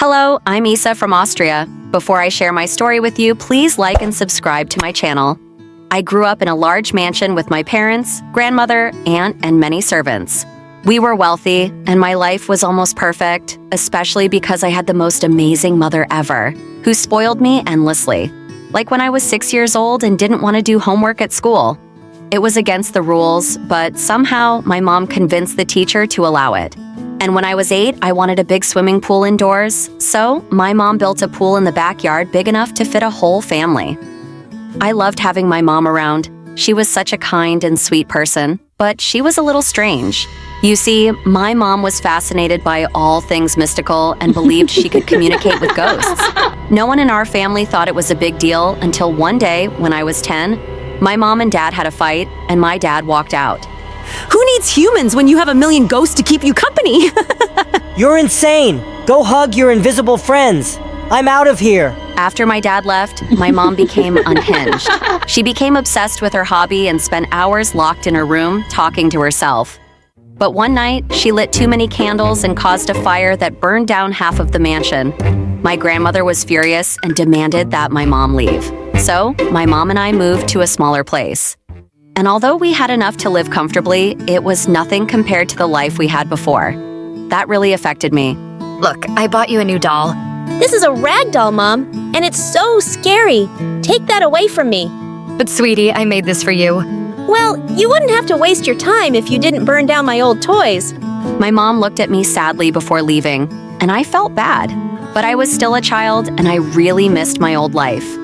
Hello, I'm Isa from Austria. Before I share my story with you, please like and subscribe to my channel. I grew up in a large mansion with my parents, grandmother, aunt, and many servants. We were wealthy, and my life was almost perfect, especially because I had the most amazing mother ever, who spoiled me endlessly. Like when I was 6 years old and didn't want to do homework at school. It was against the rules, but somehow my mom convinced the teacher to allow it. And when I was 8, I wanted a big swimming pool indoors, so my mom built a pool in the backyard big enough to fit a whole family. I loved having my mom around. She was such a kind and sweet person, but she was a little strange. You see, my mom was fascinated by all things mystical and believed she could communicate with ghosts. No one in our family thought it was a big deal until one day, when I was 10, my mom and dad had a fight, and my dad walked out. Who needs humans when you have a million ghosts to keep you company? You're insane! Go hug your invisible friends! I'm out of here! After my dad left, my mom became unhinged. She became obsessed with her hobby and spent hours locked in her room, talking to herself. But one night, she lit too many candles and caused a fire that burned down half of the mansion. My grandmother was furious and demanded that my mom leave. So, my mom and I moved to a smaller place. And although we had enough to live comfortably, it was nothing compared to the life we had before. That really affected me. Look, I bought you a new doll. This is a rag doll, Mom, and it's so scary. Take that away from me. But sweetie, I made this for you. Well, you wouldn't have to waste your time if you didn't burn down my old toys. My mom looked at me sadly before leaving, and I felt bad. But I was still a child, and I really missed my old life.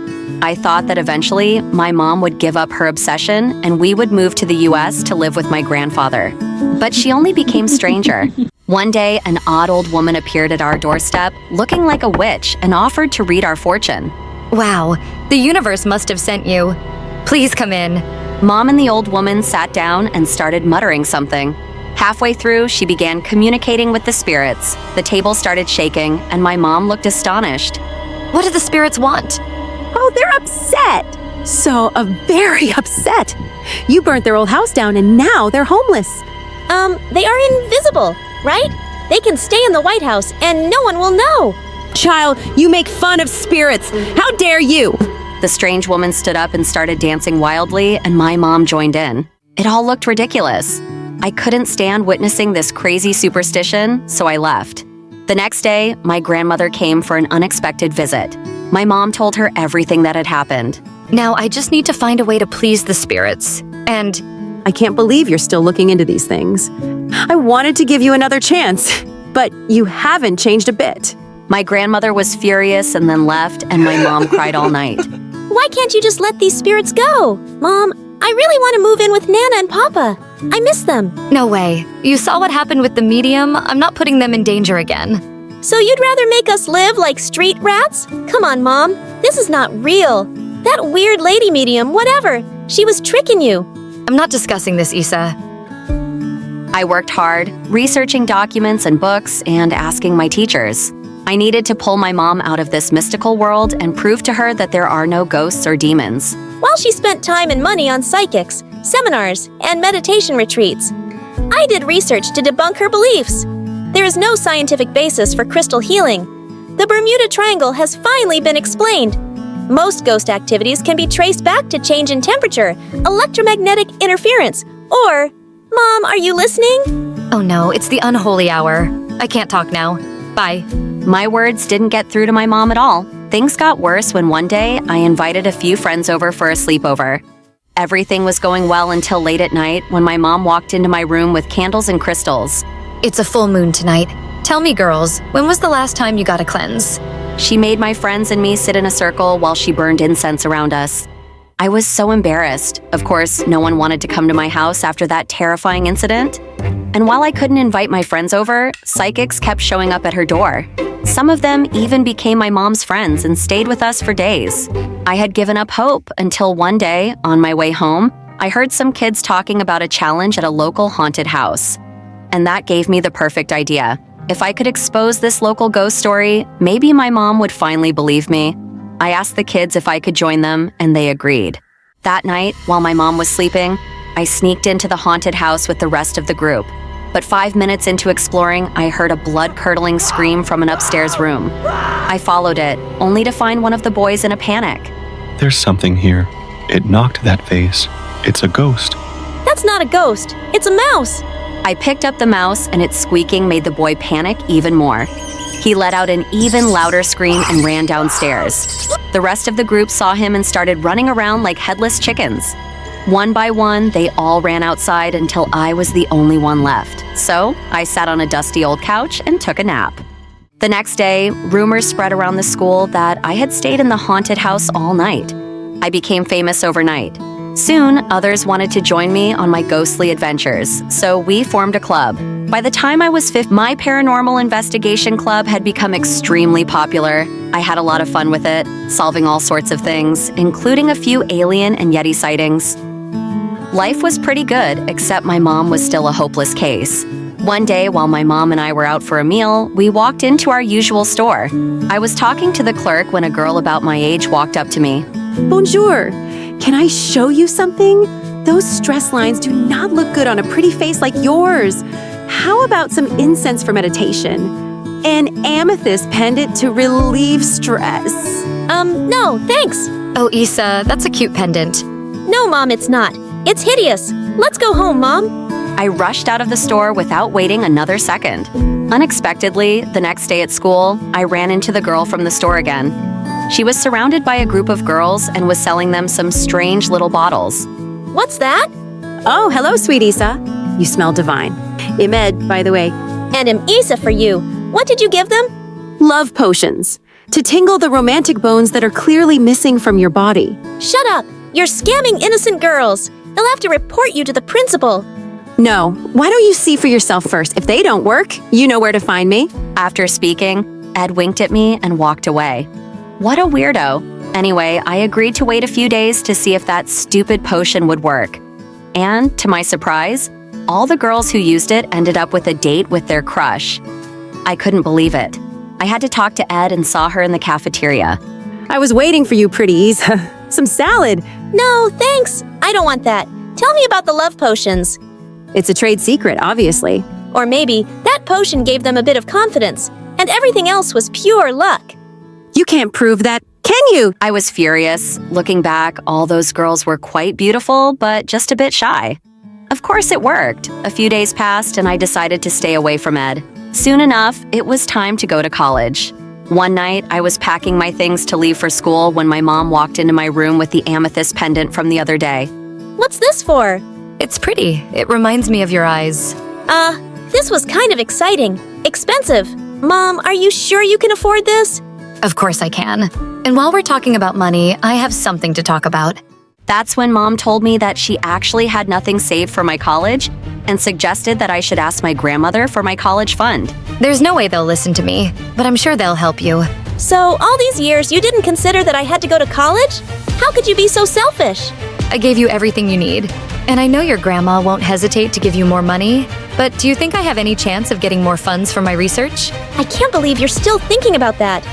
I thought that eventually, my mom would give up her obsession and we would move to the US to live with my grandfather. But she only became stranger. One day, an odd old woman appeared at our doorstep, looking like a witch, and offered to read our fortune. Wow, the universe must have sent you. Please come in. Mom and the old woman sat down and started muttering something. Halfway through, she began communicating with the spirits. The table started shaking, and my mom looked astonished. What do the spirits want? Oh, they're upset. So, very upset. You burnt their old house down and now they're homeless. They are invisible, right? They can stay in the White House and no one will know. Child, you make fun of spirits. How dare you? The strange woman stood up and started dancing wildly, and my mom joined in. It all looked ridiculous. I couldn't stand witnessing this crazy superstition, so I left. The next day, my grandmother came for an unexpected visit. My mom told her everything that had happened. Now I just need to find a way to please the spirits. And I can't believe you're still looking into these things. I wanted to give you another chance, but you haven't changed a bit. My grandmother was furious and then left, and my mom cried all night. Why can't you just let these spirits go? Mom, I really want to move in with Nana and Papa. I miss them. no way. You saw what happened with the medium. I'm not putting them in danger again. So you'd rather make us live like street rats? Come on, Mom. This is not real. That weird lady medium, whatever. She was tricking you. I'm not discussing this, Isa. I worked hard, researching documents and books and asking my teachers. I needed to pull my mom out of this mystical world and prove to her that there are no ghosts or demons. While she spent time and money on psychics, seminars, and meditation retreats, I did research to debunk her beliefs. There is no scientific basis for crystal healing. The Bermuda Triangle has finally been explained. Most ghost activities can be traced back to change in temperature, electromagnetic interference, or... Mom, are you listening? Oh no, it's the unholy hour. I can't talk now. Bye. My words didn't get through to my mom at all. Things got worse when one day I invited a few friends over for a sleepover. Everything was going well until late at night when my mom walked into my room with candles and crystals. It's a full moon tonight. Tell me, girls, when was the last time you got a cleanse? She made my friends and me sit in a circle while she burned incense around us. I was so embarrassed. Of course, no one wanted to come to my house after that terrifying incident. And while I couldn't invite my friends over, psychics kept showing up at her door. Some of them even became my mom's friends and stayed with us for days. I had given up hope until one day, on my way home, I heard some kids talking about a challenge at a local haunted house. And that gave me the perfect idea. If I could expose this local ghost story, maybe my mom would finally believe me. I asked the kids if I could join them, and they agreed. That night, while my mom was sleeping, I sneaked into the haunted house with the rest of the group. But 5 minutes into exploring, I heard a blood-curdling scream from an upstairs room. I followed it, only to find one of the boys in a panic. There's something here. It knocked that vase. It's a ghost. That's not a ghost. It's a mouse. I picked up the mouse, and its squeaking made the boy panic even more. He let out an even louder scream and ran downstairs. The rest of the group saw him and started running around like headless chickens. One by one, they all ran outside until I was the only one left. So I sat on a dusty old couch and took a nap. The next day, rumors spread around the school that I had stayed in the haunted house all night. I became famous overnight. Soon, others wanted to join me on my ghostly adventures, so we formed a club. By the time I was 15, my paranormal investigation club had become extremely popular. I had a lot of fun with it, solving all sorts of things, including a few alien and Yeti sightings. Life was pretty good, except my mom was still a hopeless case. One day, while my mom and I were out for a meal, we walked into our usual store. I was talking to the clerk when a girl about my age walked up to me. Bonjour. Can I show you something? Those stress lines do not look good on a pretty face like yours. How about some incense for meditation? An amethyst pendant to relieve stress. No, thanks. Oh, Issa, that's a cute pendant. No, Mom, it's not. It's hideous. Let's go home, Mom. I rushed out of the store without waiting another second. Unexpectedly, the next day at school, I ran into the girl from the store again. She was surrounded by a group of girls and was selling them some strange little bottles. What's that? Oh, hello, sweet Issa. You smell divine. Imed, by the way. And Isa for you. What did you give them? Love potions. To tingle the romantic bones that are clearly missing from your body. Shut up. You're scamming innocent girls. They'll have to report you to the principal. No, why don't you see for yourself first? If they don't work, you know where to find me. After speaking, Ed winked at me and walked away. What a weirdo. Anyway, I agreed to wait a few days to see if that stupid potion would work. And, to my surprise, all the girls who used it ended up with a date with their crush. I couldn't believe it. I had to talk to Ed and saw her in the cafeteria. I was waiting for you, pretty Issa. Some salad. No, thanks. I don't want that. Tell me about the love potions. It's a trade secret, obviously. Or maybe that potion gave them a bit of confidence, and everything else was pure luck. You can't prove that, can you? I was furious. Looking back, all those girls were quite beautiful, but just a bit shy. Of course it worked. A few days passed and I decided to stay away from Ed. Soon enough, it was time to go to college. One night, I was packing my things to leave for school when my mom walked into my room with the amethyst pendant from the other day. What's this for? It's pretty. It reminds me of your eyes. This was kind of exciting. Expensive. Mom, are you sure you can afford this? Of course I can. And while we're talking about money, I have something to talk about. That's when Mom told me that she actually had nothing saved for my college and suggested that I should ask my grandmother for my college fund. There's no way they'll listen to me, but I'm sure they'll help you. So, all these years you didn't consider that I had to go to college? How could you be so selfish? I gave you everything you need. And I know your grandma won't hesitate to give you more money, but do you think I have any chance of getting more funds for my research? I can't believe you're still thinking about that.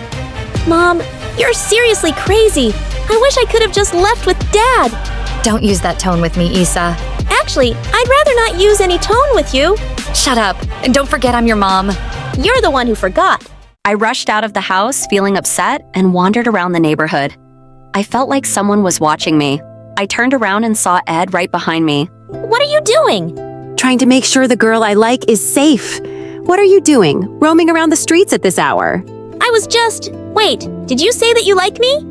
Mom, you're seriously crazy. I wish I could have just left with Dad. Don't use that tone with me, Issa. Actually, I'd rather not use any tone with you. Shut up, and don't forget I'm your mom. You're the one who forgot. I rushed out of the house feeling upset and wandered around the neighborhood. I felt like someone was watching me. I turned around and saw Ed right behind me. What are you doing? Trying to make sure the girl I like is safe. What are you doing, roaming around the streets at this hour? I was just... Wait, did you say that you like me?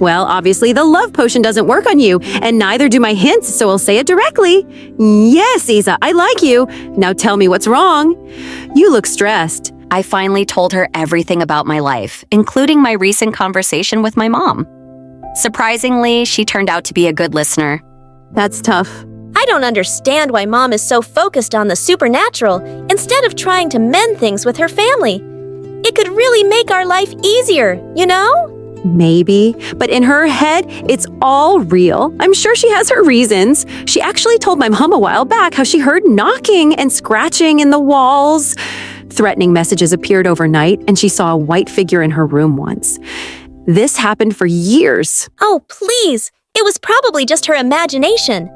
Well, obviously the love potion doesn't work on you, and neither do my hints, so I'll say it directly. Yes, Isa, I like you. Now tell me what's wrong. You look stressed. I finally told her everything about my life, including my recent conversation with my mom. Surprisingly, she turned out to be a good listener. That's tough. I don't understand why Mom is so focused on the supernatural instead of trying to mend things with her family. It could really make our life easier, you know? Maybe, but in her head, it's all real. I'm sure she has her reasons. She actually told my mom a while back how she heard knocking and scratching in the walls. Threatening messages appeared overnight, and she saw a white figure in her room once. This happened for years. Oh, please. It was probably just her imagination.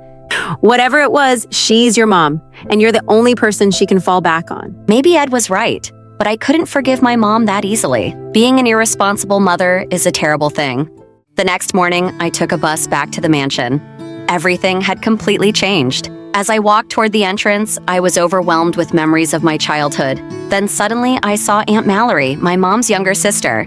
Whatever it was, she's your mom. and you're the only person she can fall back on. Maybe Ed was right, but I couldn't forgive my mom that easily. Being an irresponsible mother is a terrible thing. The next morning, I took a bus back to the mansion. Everything had completely changed. As I walked toward the entrance, I was overwhelmed with memories of my childhood. Then suddenly, I saw Aunt Mallory, my mom's younger sister.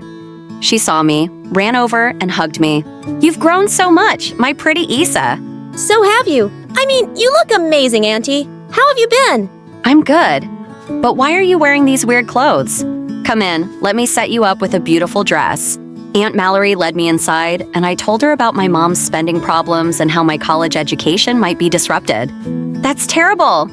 She saw me, ran over, and hugged me. "You've grown so much, my pretty Isa." So have you. I mean, you look amazing, Auntie. How have you been? "I'm good. But why are you wearing these weird clothes? Come in, let me set you up with a beautiful dress." Aunt Mallory led me inside, and I told her about my mom's spending problems and how my college education might be disrupted. "That's terrible."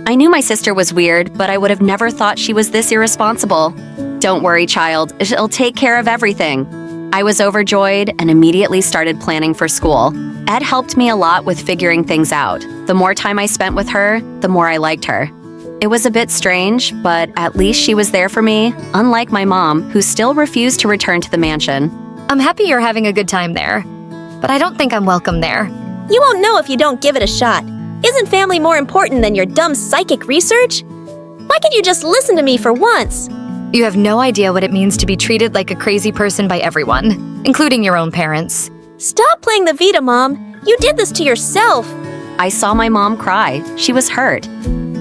I knew my sister was weird, but I would have never thought she was this irresponsible. "Don't worry, child. She'll take care of everything." I was overjoyed and immediately started planning for school. Ed helped me a lot with figuring things out. The more time I spent with her, the more I liked her. It was a bit strange, but at least she was there for me, unlike my mom, who still refused to return to the mansion. I'm happy you're having a good time there, but I don't think I'm welcome there. You won't know if you don't give it a shot. Isn't family more important than your dumb psychic research? Why can't you just listen to me for once? You have no idea what it means to be treated like a crazy person by everyone, including your own parents. Stop playing the Vita, Mom. You did this to yourself. I saw my mom cry. She was hurt.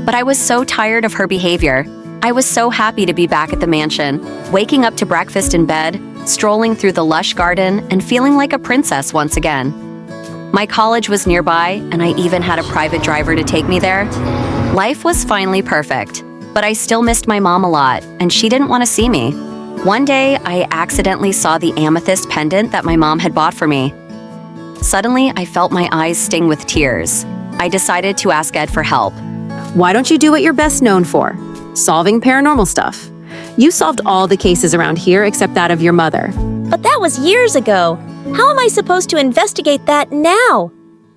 But I was so tired of her behavior. I was so happy to be back at the mansion, waking up to breakfast in bed, strolling through the lush garden, and feeling like a princess once again. My college was nearby, and I even had a private driver to take me there. Life was finally perfect, but I still missed my mom a lot, and she didn't want to see me. One day, I accidentally saw the amethyst pendant that my mom had bought for me. Suddenly, I felt my eyes sting with tears. I decided to ask Ed for help. Why don't you do what you're best known for? Solving paranormal stuff. You solved all the cases around here except that of your mother. But that was years ago. How am I supposed to investigate that now?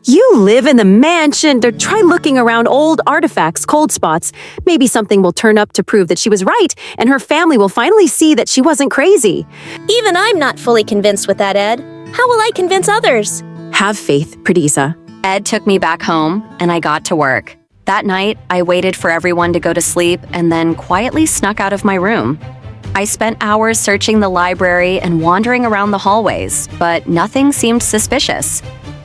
You live in the mansion. Try looking around old artifacts, cold spots. Maybe something will turn up to prove that she was right, and her family will finally see that she wasn't crazy. Even I'm not fully convinced with that, Ed. How will I convince others? Have faith, Pradisa. Ed took me back home, and I got to work. That night, I waited for everyone to go to sleep and then quietly snuck out of my room. I spent hours searching the library and wandering around the hallways, but nothing seemed suspicious.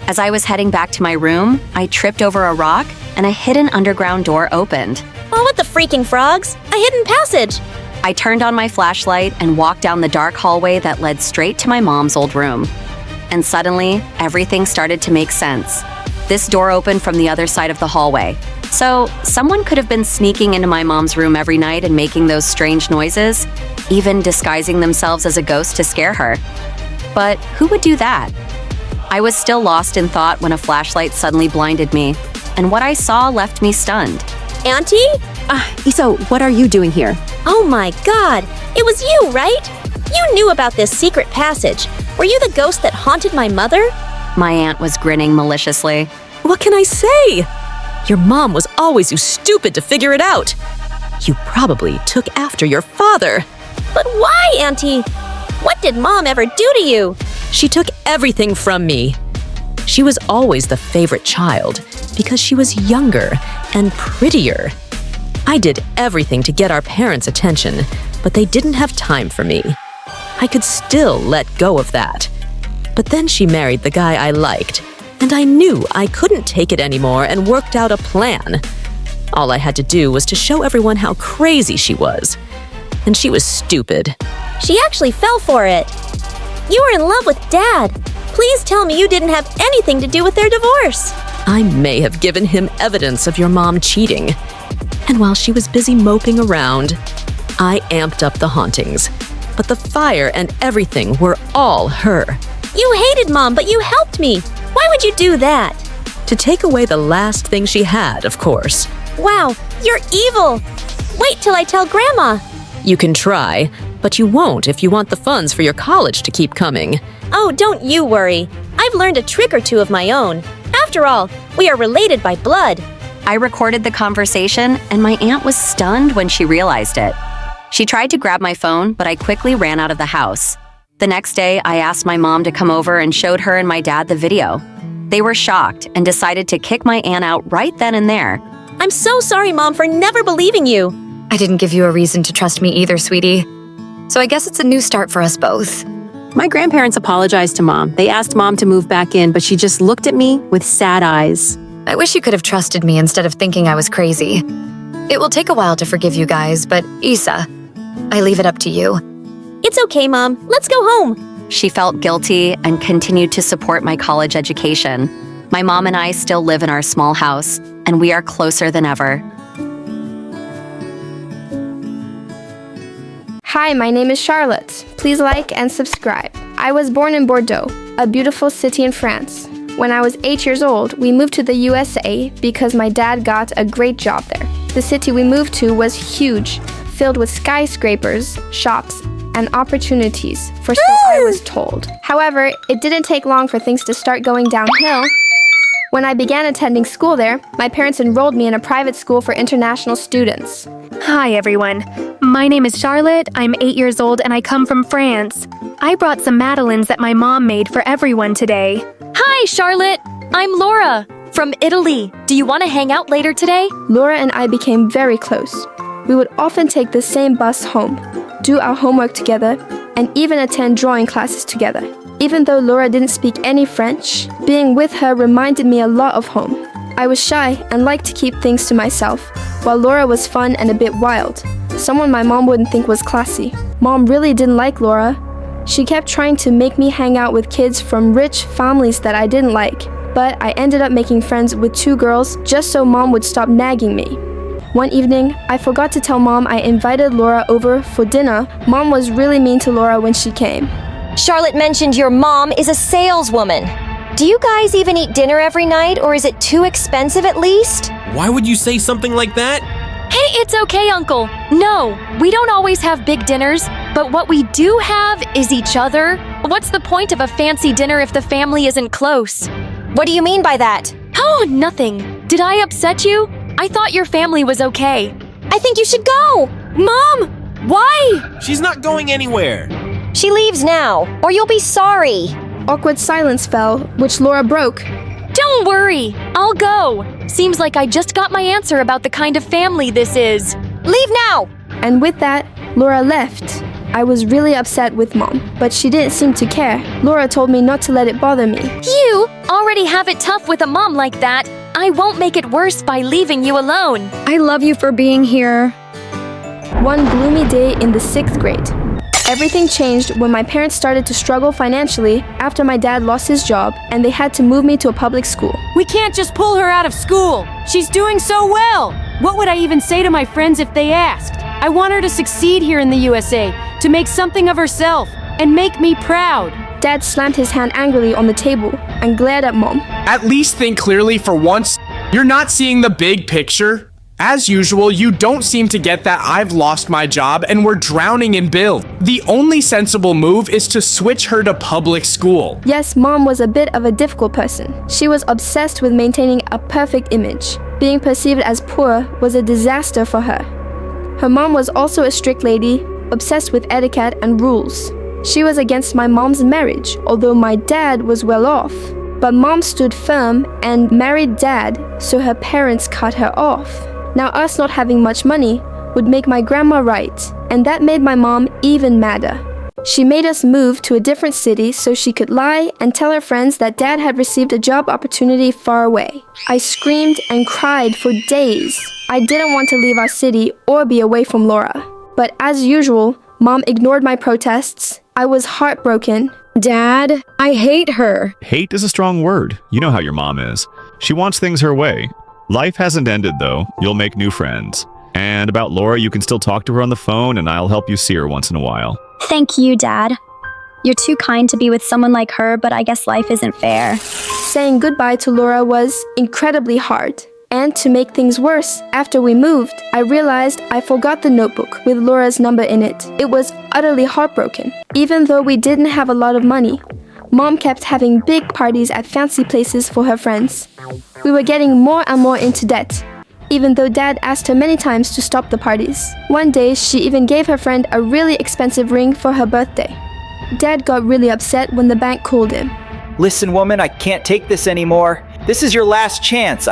As I was heading back to my room, I tripped over a rock and a hidden underground door opened. Oh, what the freaking frogs? A hidden passage! I turned on my flashlight and walked down the dark hallway that led straight to my mom's old room. And suddenly, everything started to make sense. This door opened from the other side of the hallway. So, someone could have been sneaking into my mom's room every night and making those strange noises, even disguising themselves as a ghost to scare her. But who would do that? I was still lost in thought when a flashlight suddenly blinded me, and what I saw left me stunned. Auntie? Isa, what are you doing here? Oh my god! It was you, right? You knew about this secret passage. Were you the ghost that haunted my mother? My aunt was grinning maliciously. What can I say? Your mom was always too stupid to figure it out. You probably took after your father. But why, Auntie? What did Mom ever do to you? She took everything from me. She was always the favorite child because she was younger and prettier. I did everything to get our parents' attention, but they didn't have time for me. I could still let go of that. But then she married the guy I liked, and I knew I couldn't take it anymore and worked out a plan. All I had to do was to show everyone how crazy she was. And she was stupid. She actually fell for it. You were in love with Dad. Please tell me you didn't have anything to do with their divorce. I may have given him evidence of your mom cheating. And while she was busy moping around, I amped up the hauntings. But the fire and everything were all her. You hated Mom, but you helped me. Why would you do that? To take away the last thing she had, of course. Wow, you're evil. Wait till I tell Grandma. You can try, but you won't if you want the funds for your college to keep coming. Oh, don't you worry. I've learned a trick or two of my own. After all, we are related by blood. I recorded the conversation, and my aunt was stunned when she realized it. She tried to grab my phone, but I quickly ran out of the house. The next day, I asked my mom to come over and showed her and my dad the video. They were shocked and decided to kick my aunt out right then and there. I'm so sorry, Mom, for never believing you. I didn't give you a reason to trust me either, sweetie. So I guess it's a new start for us both. My grandparents apologized to Mom. They asked Mom to move back in, but she just looked at me with sad eyes. I wish you could have trusted me instead of thinking I was crazy. It will take a while to forgive you guys, but Isa, I leave it up to you. It's okay, Mom. Let's go home. She felt guilty and continued to support my college education. My mom and I still live in our small house, and we are closer than ever. Hi, my name is Charlotte. Please like and subscribe. I was born in Bordeaux, a beautiful city in France. When I was 8 years old, we moved to the USA because my dad got a great job there. The city we moved to was huge, filled with skyscrapers, shops, and opportunities, for so I was told. However, it didn't take long for things to start going downhill. When I began attending school there, my parents enrolled me in a private school for international students. Hi everyone, my name is Charlotte, I'm 8 years old and I come from France. I brought some madeleines that my mom made for everyone today. Hi, Charlotte. I'm Laura from Italy. Do you want to hang out later today? Laura and I became very close. We would often take the same bus home, do our homework together, and even attend drawing classes together. Even though Laura didn't speak any French, being with her reminded me a lot of home. I was shy and liked to keep things to myself, while Laura was fun and a bit wild, someone my mom wouldn't think was classy. Mom really didn't like Laura. She kept trying to make me hang out with kids from rich families that I didn't like, but I ended up making friends with 2 girls just so Mom would stop nagging me. One evening, I forgot to tell Mom I invited Laura over for dinner. Mom was really mean to Laura when she came. Charlotte mentioned your mom is a saleswoman. Do you guys even eat dinner every night, or is it too expensive at least? Why would you say something like that? Hey, it's okay, Uncle. No, we don't always have big dinners, but what we do have is each other. What's the point of a fancy dinner if the family isn't close? What do you mean by that? Oh, nothing. Did I upset you? I thought your family was okay. I think you should go. Mom, why? She's not going anywhere. She leaves now, or you'll be sorry. Awkward silence fell, which Laura broke. Don't worry, I'll go. Seems like I just got my answer about the kind of family this is. Leave now! And with that, Laura left. I was really upset with Mom, but she didn't seem to care. Laura told me not to let it bother me. You already have it tough with a mom like that. I won't make it worse by leaving you alone. I love you for being here. One gloomy day in the 6th grade. Everything changed when my parents started to struggle financially after my dad lost his job and they had to move me to a public school. We can't just pull her out of school. She's doing so well. What would I even say to my friends if they asked? I want her to succeed here in the USA, to make something of herself, and make me proud. Dad slammed his hand angrily on the table and glared at Mom. At least think clearly for once. You're not seeing the big picture. As usual, you don't seem to get that I've lost my job and we're drowning in bills. The only sensible move is to switch her to public school. Yes, Mom was a bit of a difficult person. She was obsessed with maintaining a perfect image. Being perceived as poor was a disaster for her. Her mom was also a strict lady, obsessed with etiquette and rules. She was against my mom's marriage, although my dad was well off. But Mom stood firm and married Dad, so her parents cut her off. Now us not having much money would make my grandma right, and that made my mom even madder. She made us move to a different city so she could lie and tell her friends that Dad had received a job opportunity far away. I screamed and cried for days. I didn't want to leave our city or be away from Laura. But as usual, Mom ignored my protests. I was heartbroken. Dad, I hate her. Hate is a strong word. You know how your mom is. She wants things her way. Life hasn't ended, though. You'll make new friends. And about Laura, you can still talk to her on the phone, and I'll help you see her once in a while. Thank you, Dad. You're too kind to be with someone like her, but I guess life isn't fair. Saying goodbye to Laura was incredibly hard. And to make things worse, after we moved, I realized I forgot the notebook with Laura's number in it. It was utterly heartbroken. Even though we didn't have a lot of money, Mom kept having big parties at fancy places for her friends. We were getting more and more into debt, even though Dad asked her many times to stop the parties. One day, she even gave her friend a really expensive ring for her birthday. Dad got really upset when the bank called him. Listen, woman, I can't take this anymore. This is your last chance.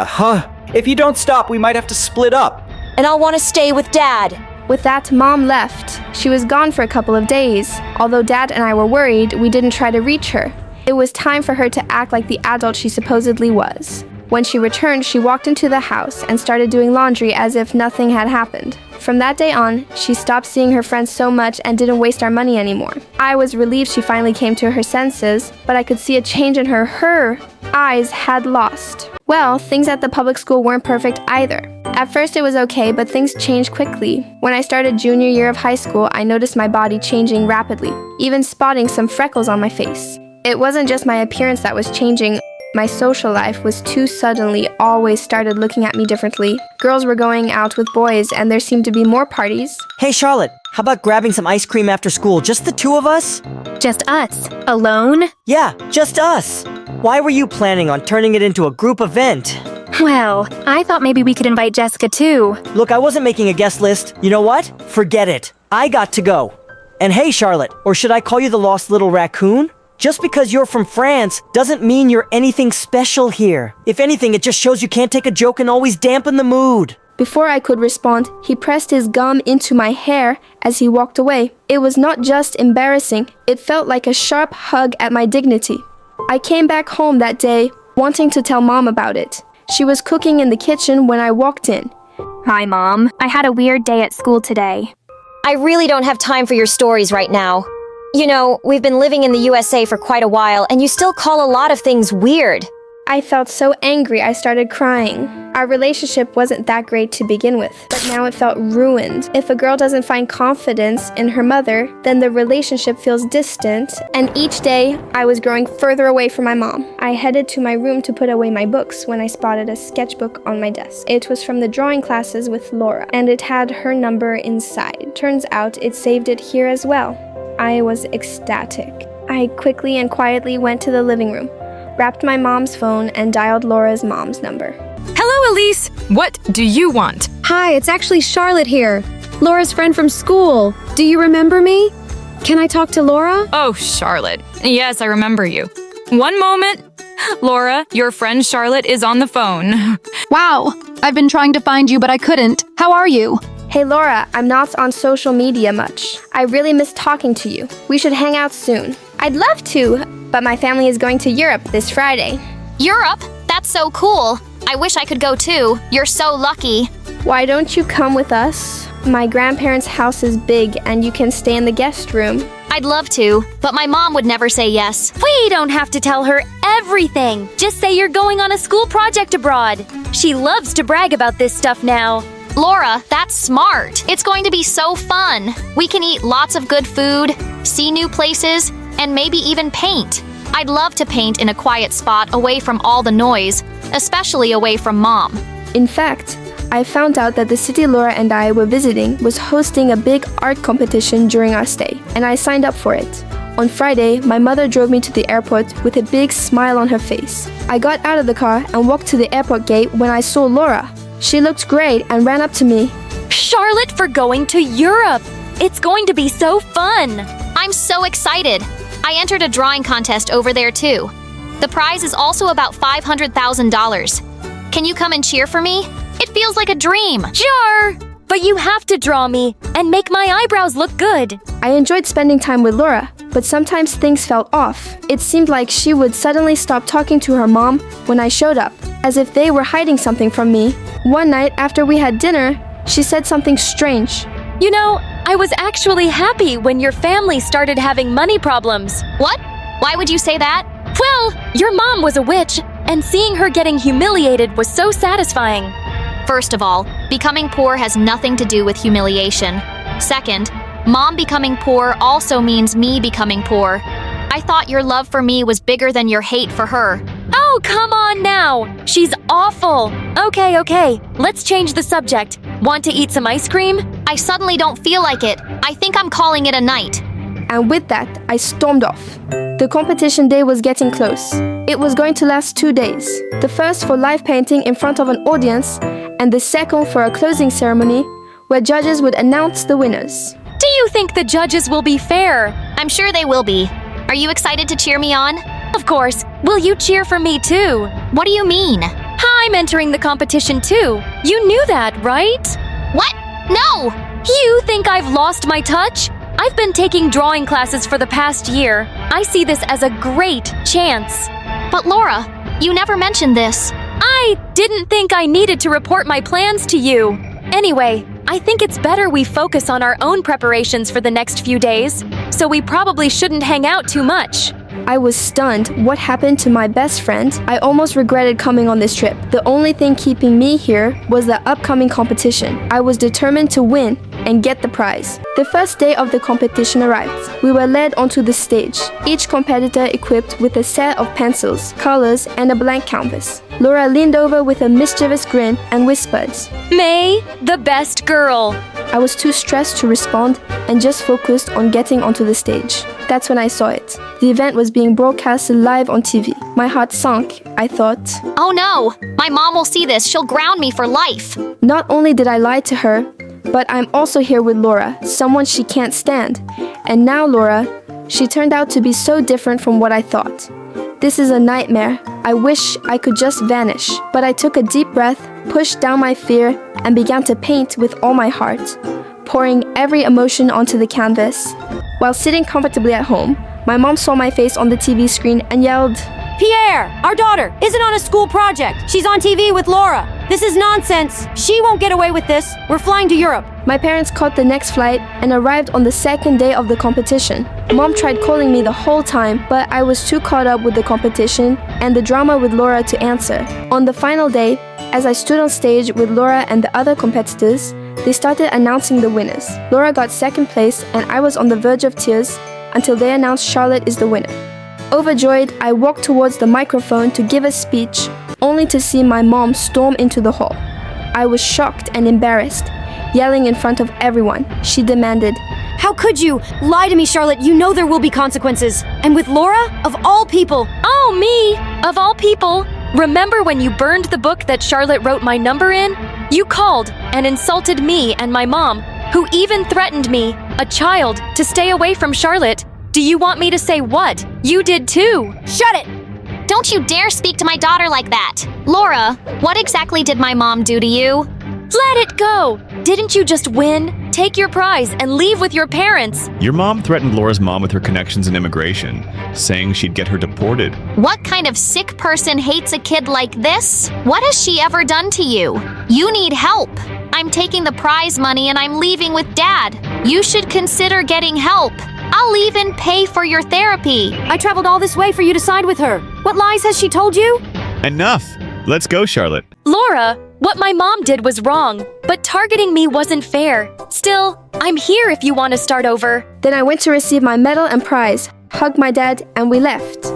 If you don't stop, we might have to split up. And I'll want to stay with Dad. With that, Mom left. She was gone for a couple of days. Although Dad and I were worried, we didn't try to reach her. It was time for her to act like the adult she supposedly was. When she returned, she walked into the house and started doing laundry as if nothing had happened. From that day on, she stopped seeing her friends so much and didn't waste our money anymore. I was relieved she finally came to her senses, but I could see a change in her. Her eyes had lost. Well, things at the public school weren't perfect either. At first it was okay, but things changed quickly. When I started junior year of high school, I noticed my body changing rapidly, even spotting some freckles on my face. It wasn't just my appearance that was changing. My social life was too suddenly, always started looking at me differently. Girls were going out with boys, and there seemed to be more parties. Hey Charlotte, how about grabbing some ice cream after school? Just the two of us? Just us? Alone? Yeah, just us. Why were you planning on turning it into a group event? Well, I thought maybe we could invite Jessica too. Look, I wasn't making a guest list. You know what? Forget it. I got to go. And hey Charlotte, or should I call you the lost little raccoon? Just because you're from France doesn't mean you're anything special here. If anything, it just shows you can't take a joke and always dampen the mood. Before I could respond, he pressed his gum into my hair as he walked away. It was not just embarrassing, it felt like a sharp hug at my dignity. I came back home that day, wanting to tell Mom about it. She was cooking in the kitchen when I walked in. Hi, Mom. I had a weird day at school today. I really don't have time for your stories right now. You know, we've been living in the USA for quite a while, and you still call a lot of things weird. I felt so angry I started crying. Our relationship wasn't that great to begin with, but now it felt ruined. If a girl doesn't find confidence in her mother, then the relationship feels distant, and each day I was growing further away from my mom. I headed to my room to put away my books when I spotted a sketchbook on my desk. It was from the drawing classes with Laura, and it had her number inside. Turns out it saved it here as well. I was ecstatic. I quickly and quietly went to the living room, wrapped my mom's phone, and dialed Laura's mom's number. Hello, Elise! What do you want? Hi, it's actually Charlotte here. Laura's friend from school. Do you remember me? Can I talk to Laura? Oh, Charlotte. Yes, I remember you. One moment. Laura, your friend Charlotte is on the phone. Wow, I've been trying to find you, but I couldn't. How are you? Hey Laura, I'm not on social media much. I really miss talking to you. We should hang out soon. I'd love to, but my family is going to Europe this Friday. Europe? That's so cool. I wish I could go too. You're so lucky. Why don't you come with us? My grandparents' house is big and you can stay in the guest room. I'd love to, but my mom would never say yes. We don't have to tell her everything. Just say you're going on a school project abroad. She loves to brag about this stuff now. Laura, that's smart. It's going to be so fun. We can eat lots of good food, see new places, and maybe even paint. I'd love to paint in a quiet spot away from all the noise, especially away from Mom. In fact, I found out that the city Laura and I were visiting was hosting a big art competition during our stay, and I signed up for it. On Friday, my mother drove me to the airport with a big smile on her face. I got out of the car and walked to the airport gate when I saw Laura. She looked great and ran up to me. Charlotte for going to Europe! It's going to be so fun! I'm so excited. I entered a drawing contest over there too. The prize is also about $500,000. Can you come and cheer for me? It feels like a dream. Sure! But you have to draw me and make my eyebrows look good. I enjoyed spending time with Laura, but sometimes things felt off. It seemed like she would suddenly stop talking to her mom when I showed up, as if they were hiding something from me. One night after we had dinner, she said something strange. You know, I was actually happy when your family started having money problems. What? Why would you say that? Well, your mom was a witch, and seeing her getting humiliated was so satisfying. First of all, becoming poor has nothing to do with humiliation. Second, Mom becoming poor also means me becoming poor. I thought your love for me was bigger than your hate for her. Oh, come on now! She's awful! Okay, let's change the subject. Want to eat some ice cream? I suddenly don't feel like it. I think I'm calling it a night. And with that, I stormed off. The competition day was getting close. It was going to last 2 days. The first for live painting in front of an audience, and the second for a closing ceremony where judges would announce the winners. Do you think the judges will be fair? I'm sure they will be. Are you excited to cheer me on? Of course. Will you cheer for me too? What do you mean? I'm entering the competition too. You knew that, right? What? No! You think I've lost my touch? I've been taking drawing classes for the past year. I see this as a great chance. But Laura, you never mentioned this. I didn't think I needed to report my plans to you. Anyway, I think it's better we focus on our own preparations for the next few days, so we probably shouldn't hang out too much. I was stunned. What happened to my best friend? I almost regretted coming on this trip. The only thing keeping me here was the upcoming competition. I was determined to win and get the prize. The first day of the competition arrived. We were led onto the stage, each competitor equipped with a set of pencils, colors, and a blank canvas. Laura leaned over with a mischievous grin and whispered, May, the best girl. I was too stressed to respond and just focused on getting onto the stage. That's when I saw it. The event was being broadcast live on TV. My heart sunk. I thought, oh no, my mom will see this. She'll ground me for life. Not only did I lie to her, but I'm also here with Laura, someone she can't stand. And now Laura, she turned out to be so different from what I thought. This is a nightmare. I wish I could just vanish. But I took a deep breath, pushed down my fear, and began to paint with all my heart, pouring every emotion onto the canvas. While sitting comfortably at home, my mom saw my face on the TV screen and yelled, Pierre, our daughter, isn't on a school project. She's on TV with Laura. This is nonsense. She won't get away with this. We're flying to Europe. My parents caught the next flight and arrived on the second day of the competition. Mom tried calling me the whole time, but I was too caught up with the competition and the drama with Laura to answer. On the final day, as I stood on stage with Laura and the other competitors, they started announcing the winners. Laura got second place and I was on the verge of tears until they announced Charlotte is the winner. Overjoyed, I walked towards the microphone to give a speech, only to see my mom storm into the hall. I was shocked and embarrassed, yelling in front of everyone. She demanded, How could you? Lie to me, Charlotte. You know there will be consequences. And with Laura, of all people. Oh, me! Of all people. Remember when you burned the book that Charlotte wrote my number in? You called and insulted me and my mom, who even threatened me, a child, to stay away from Charlotte. Do you want me to say what? You did too. Shut it! Don't you dare speak to my daughter like that. Laura, what exactly did my mom do to you? Let it go! Didn't you just win? Take your prize and leave with your parents. Your mom threatened Laura's mom with her connections in immigration, saying she'd get her deported. What kind of sick person hates a kid like this? What has she ever done to you? You need help. I'm taking the prize money and I'm leaving with Dad. You should consider getting help. I'll even pay for your therapy. I traveled all this way for you to side with her. What lies has she told you? Enough. Let's go, Charlotte. Laura, what my mom did was wrong, but targeting me wasn't fair. Still, I'm here if you want to start over. Then I went to receive my medal and prize, hugged my dad, and we left.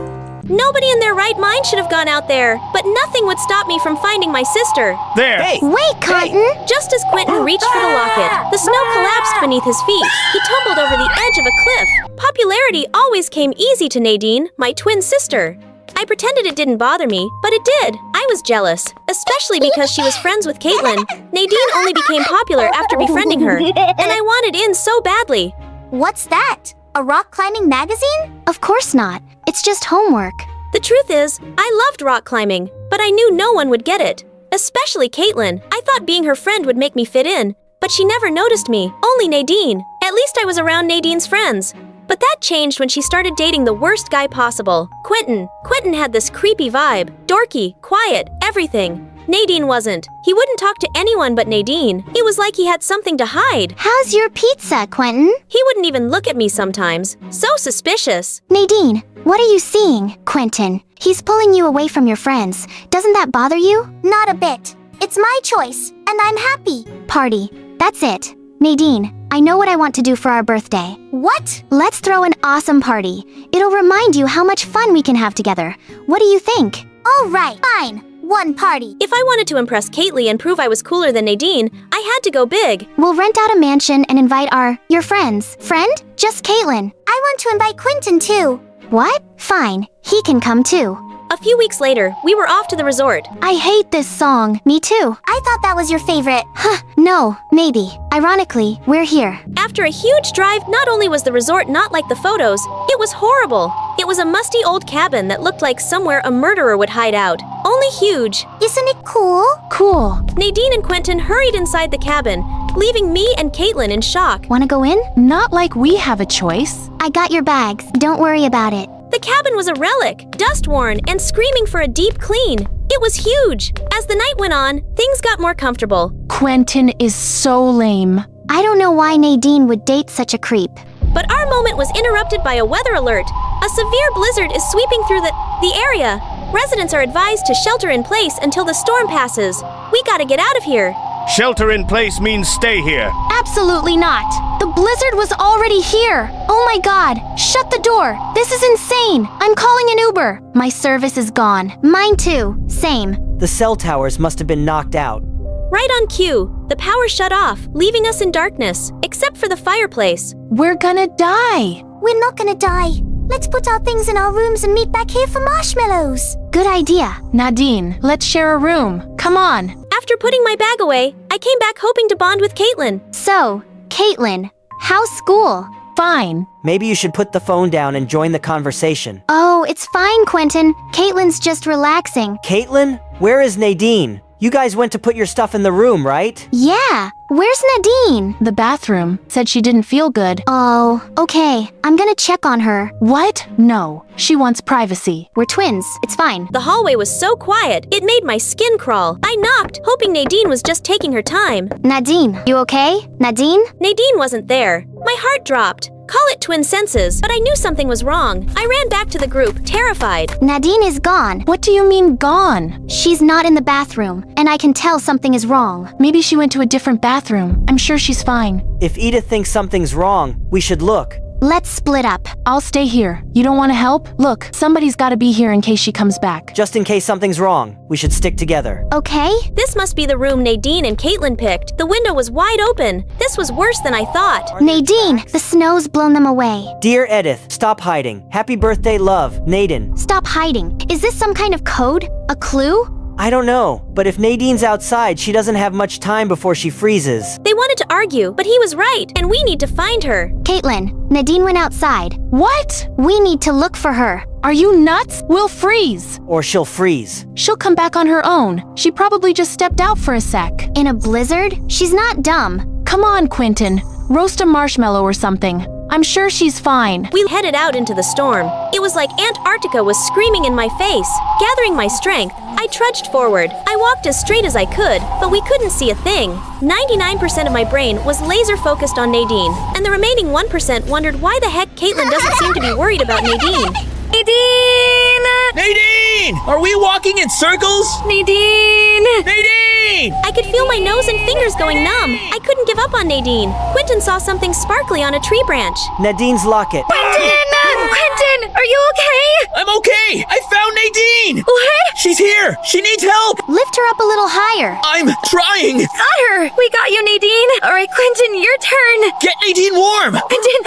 Nobody in their right mind should have gone out there, but nothing would stop me from finding my sister. There! Hey. Wait, Quentin! Just as Quentin reached for the locket, the snow collapsed beneath his feet. He tumbled over the edge of a cliff. Popularity always came easy to Nadine, my twin sister. I pretended it didn't bother me, but it did. I was jealous, especially because she was friends with Caitlin. Nadine only became popular after befriending her, and I wanted in so badly. What's that? A rock climbing magazine? Of course not. It's just homework. The truth is, I loved rock climbing, but I knew no one would get it. Especially Caitlin. I thought being her friend would make me fit in, but she never noticed me, only Nadine. At least I was around Nadine's friends. But that changed when she started dating the worst guy possible, Quentin. Quentin had this creepy vibe, dorky, quiet, everything. Nadine wasn't. He wouldn't talk to anyone but Nadine. It was like he had something to hide. How's your pizza, Quentin? He wouldn't even look at me sometimes. So suspicious. Nadine, what are you seeing? Quentin, he's pulling you away from your friends. Doesn't that bother you? Not a bit. It's my choice, and I'm happy. Party. That's it. Nadine, I know what I want to do for our birthday. What? Let's throw an awesome party. It'll remind you how much fun we can have together. What do you think? All right, fine. One party. If I wanted to impress Caitlin and prove I was cooler than Nadine, I had to go big. We'll rent out a mansion and invite your friends. Friend? Just Caitlin. I want to invite Quentin too. What? Fine. He can come too. A few weeks later, we were off to the resort. I hate this song. Me too. I thought that was your favorite. Huh, no, maybe. Ironically, we're here. After a huge drive, not only was the resort not like the photos, it was horrible. It was a musty old cabin that looked like somewhere a murderer would hide out. only huge. Isn't it cool? Cool. Nadine and Quentin hurried inside the cabin, leaving me and Caitlin in shock. Wanna go in? Not like we have a choice. I got your bags. Don't worry about it. The cabin was a relic, dust-worn, and screaming for a deep clean. It was huge. As the night went on, things got more comfortable. Quentin is so lame. I don't know why Nadine would date such a creep. But our moment was interrupted by a weather alert. A severe blizzard is sweeping through the area. Residents are advised to shelter in place until the storm passes. We gotta get out of here. Shelter in place means stay here. Absolutely not. The blizzard was already here. Oh my god. Shut the door. This is insane. I'm calling an Uber. My service is gone. Mine too. Same. The cell towers must have been knocked out. Right on cue, the power shut off, leaving us in darkness, except for the fireplace. We're gonna die. We're not gonna die. Let's put our things in our rooms and meet back here for marshmallows. Good idea. Nadine, let's share a room. Come on. After putting my bag away, I came back hoping to bond with Caitlin. So, Caitlin, how's school? Fine. Maybe you should put the phone down and join the conversation. Oh, it's fine, Quentin. Caitlin's just relaxing. Caitlin, where is Nadine? You guys went to put your stuff in the room, right? Yeah. Where's Nadine? The bathroom. Said she didn't feel good. Oh, okay. I'm gonna check on her. What? No. She wants privacy. We're twins. It's fine. The hallway was so quiet, it made my skin crawl. I knocked, hoping Nadine was just taking her time. Nadine, you okay? Nadine? Nadine wasn't there. My heart dropped. Call it twin senses, but I knew something was wrong. I ran back to the group, terrified. Nadine is gone. What do you mean gone? She's not in the bathroom, and I can tell something is wrong. Maybe she went to a different bathroom. I'm sure she's fine. If Edith thinks something's wrong, we should look. Let's split up. I'll stay here. You don't want to help? Look, somebody's got to be here in case she comes back. Just in case something's wrong, we should stick together. Okay? This must be the room Nadine and Caitlin picked. The window was wide open. This was worse than I thought. Nadine, the snow's blown them away. Dear Edith, stop hiding. Happy birthday, love, Nadine. Stop hiding. Is this some kind of code? A clue? I don't know, but if Nadine's outside, she doesn't have much time before she freezes. They wanted to argue, but he was right, and we need to find her. Caitlin, Nadine went outside. What? We need to look for her. Are you nuts? We'll freeze. Or she'll freeze. She'll come back on her own. She probably just stepped out for a sec. In a blizzard? She's not dumb. Come on, Quentin. Roast a marshmallow or something. I'm sure she's fine. We headed out into the storm. It was like Antarctica was screaming in my face. Gathering my strength, I trudged forward. I walked as straight as I could, but we couldn't see a thing. 99% of my brain was laser focused on Nadine, and the remaining 1% wondered why the heck Caitlin doesn't seem to be worried about Nadine. Nadine! Nadine! Are we walking in circles? Nadine! Nadine! I could feel my nose and fingers going numb. I couldn't give up on Nadine. Quentin saw something sparkly on a tree branch. Nadine's locket. Quentin! Quentin, are you okay? I'm okay! I found Nadine! What? She's here! She needs help! Lift her up a little higher. I'm trying! Got her! We got you, Nadine! Alright, Quentin, your turn! Get Nadine warm! Quentin!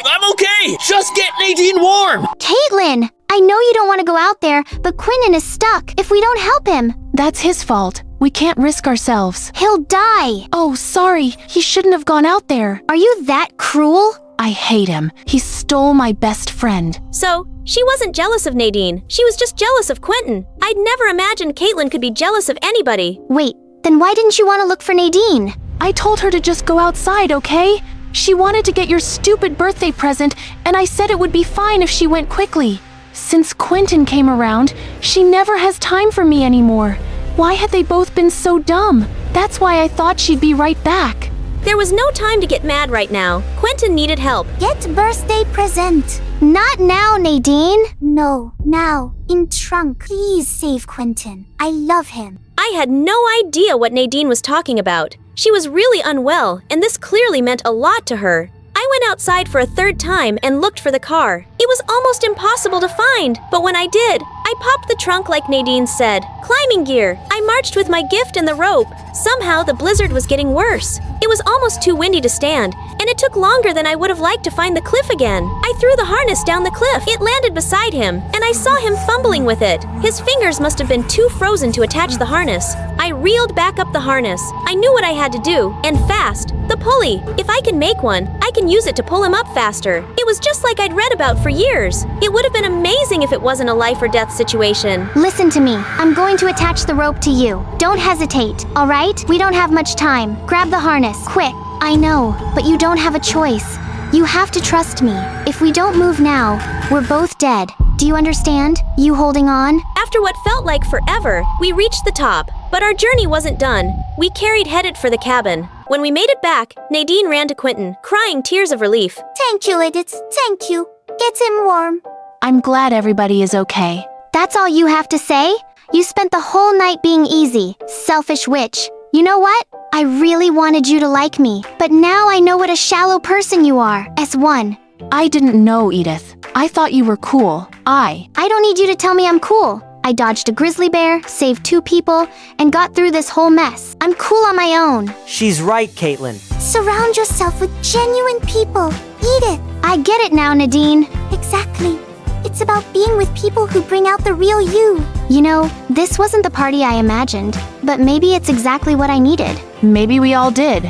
I'm okay! Just get Nadine warm! Caitlin! I know you don't want to go out there, but Quentin is stuck. If we don't help him... That's his fault. We can't risk ourselves. He'll die. Oh, sorry. He shouldn't have gone out there. Are you that cruel? I hate him. He stole my best friend. So, she wasn't jealous of Nadine. She was just jealous of Quentin. I'd never imagined Caitlin could be jealous of anybody. Wait, then why didn't you want to look for Nadine? I told her to just go outside, okay? She wanted to get your stupid birthday present, and I said it would be fine if she went quickly. Since Quentin came around, she never has time for me anymore. Why had they both been so dumb? That's why I thought she'd be right back. There was no time to get mad right now. Quentin needed help. Get birthday present. Not now, Nadine. No, now. In trunk. Please save Quentin. I love him. I had no idea what Nadine was talking about. She was really unwell, and this clearly meant a lot to her. I went outside for a third time and looked for the car. It was almost impossible to find, but when I did, I popped the trunk like Nadine said. Climbing gear. I marched with my gift and the rope. Somehow the blizzard was getting worse. It was almost too windy to stand, and it took longer than I would have liked to find the cliff again. I threw the harness down the cliff. It landed beside him, and I saw him fumbling with it. His fingers must have been too frozen to attach the harness. I reeled back up the harness. I knew what I had to do, and fast. The pulley. If I can make one, I can use it to pull him up faster. It was just like I'd read about for years. It would have been amazing if it wasn't a life or death situation. Listen to me. I'm going to attach the rope to you. Don't hesitate, all right? We don't have much time. Grab the harness, quick. I know, but you don't have a choice. You have to trust me. If we don't move now, we're both dead. Do you understand? You holding on? After what felt like forever, we reached the top. But our journey wasn't done. We headed for the cabin. When we made it back, Nadine ran to Quentin, crying tears of relief. Thank you, ladies. Thank you. Get him warm. I'm glad everybody is okay. That's all you have to say? You spent the whole night being easy. Selfish witch. You know what? I really wanted you to like me, but now I know what a shallow person you are. S1. I didn't know, Edith. I thought you were cool. I don't need you to tell me I'm cool. I dodged a grizzly bear, saved 2 people, and got through this whole mess. I'm cool on my own. She's right, Caitlin. Surround yourself with genuine people. Edith. I get it now, Nadine. Exactly. It's about being with people who bring out the real you. You know, this wasn't the party I imagined, but maybe it's exactly what I needed. Maybe we all did.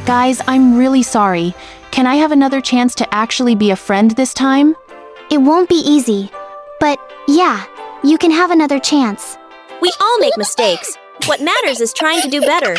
Guys, I'm really sorry. Can I have another chance to actually be a friend this time? It won't be easy, but yeah, you can have another chance. We all make mistakes. What matters is trying to do better.